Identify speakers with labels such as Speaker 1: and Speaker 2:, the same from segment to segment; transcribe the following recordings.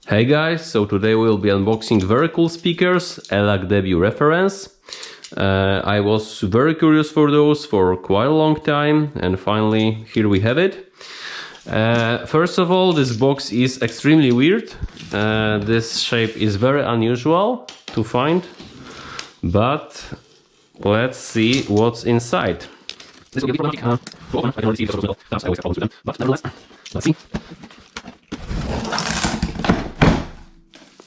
Speaker 1: Hey guys, so today we'll be unboxing very cool speakers, Elac debut reference. I was very curious for those for quite a long time, and finally here we have it. First of all, this box is extremely weird. This shape is very unusual to find, but let's see what's inside. This will be a bit to open. I can already see the photos, I always have problems with them, but nevertheless, let's see.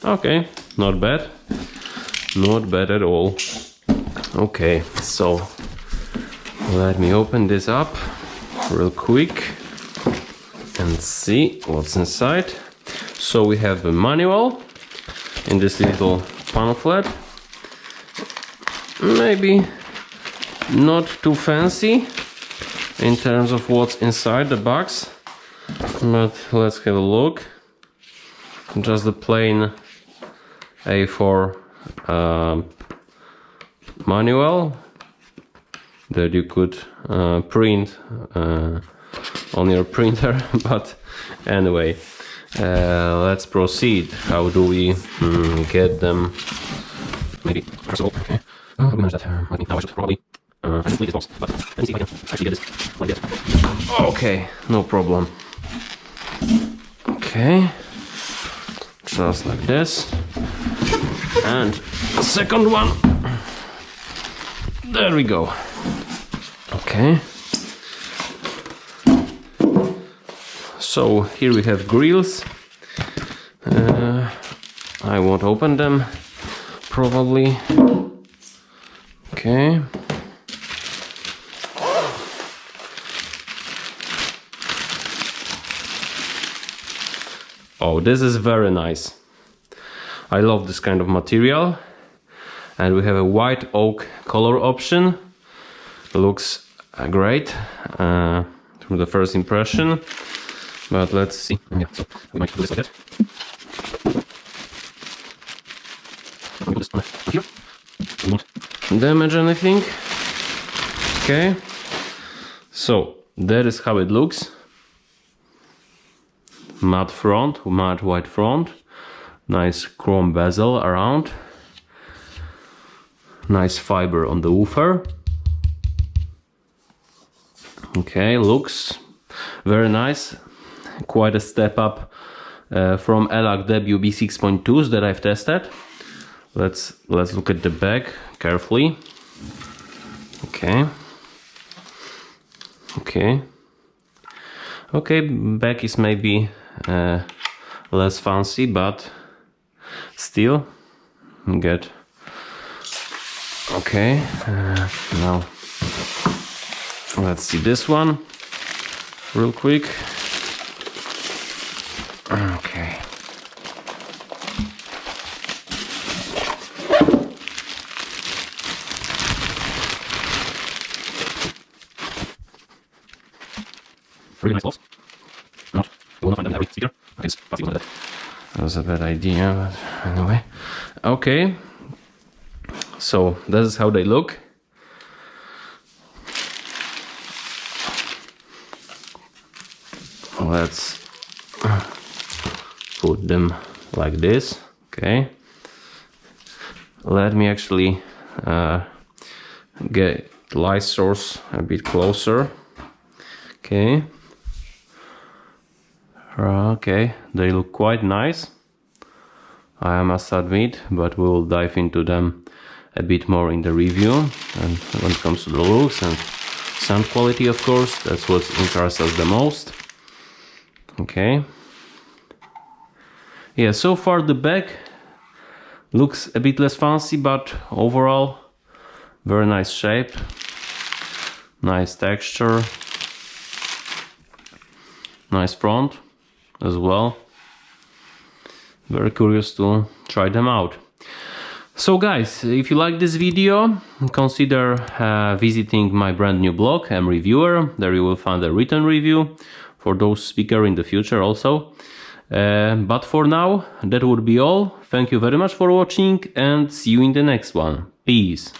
Speaker 1: Okay, not bad. Not bad at all. Okay, so let me open this up real quick and see what's inside. So we have a manual in this little pamphlet. Maybe not too fancy in terms of what's inside the box, but let's have a look. Just the plain A4 manual that you could print on your printer, but anyway, let's proceed. How do we get them? Maybe first of all, okay, how do we manage that? I think now I should probably I just leave this box, but let me see if I can actually get this like this. Okay, no problem. Okay, just like this. And the second one, there we go. Okay, so here we have grills. I won't open them probably. Okay, oh, this is very nice. I love this kind of material, and we have a white oak color option. Looks great from the first impression, but let's see. Yeah, so we might do this like that. We put this on here. We won't damage anything. Okay, so that is how it looks. Matte front, matte white front. Nice chrome bezel around. Nice fiber on the woofer. Okay, looks very nice. Quite a step up from Elac debut B6.2s that I've tested. Let's look at the back carefully. Okay. Okay, back is maybe less fancy, but still good. Okay, now let's see this one real quick. Okay, really nice balls. Not, you will not find them in every speaker. It's plastic like that. That was a bad idea, but anyway. Okay, so this is how they look. Let's put them like this. Okay, let me actually get the light source a bit closer. Okay. Okay, they look quite nice, I must admit, but we will dive into them a bit more in the review. And when it comes to the looks and sound quality, of course, that's what interests us the most. Okay. Yeah, so far the back looks a bit less fancy, but overall very nice shape, nice texture, nice front as well. Very curious to try them out. So guys, if you like this video, consider visiting my brand new blog, M-Reviewer. There you will find a written review for those speakers in the future also. But for now, that would be all. Thank you very much for watching, and see you in the next one. Peace.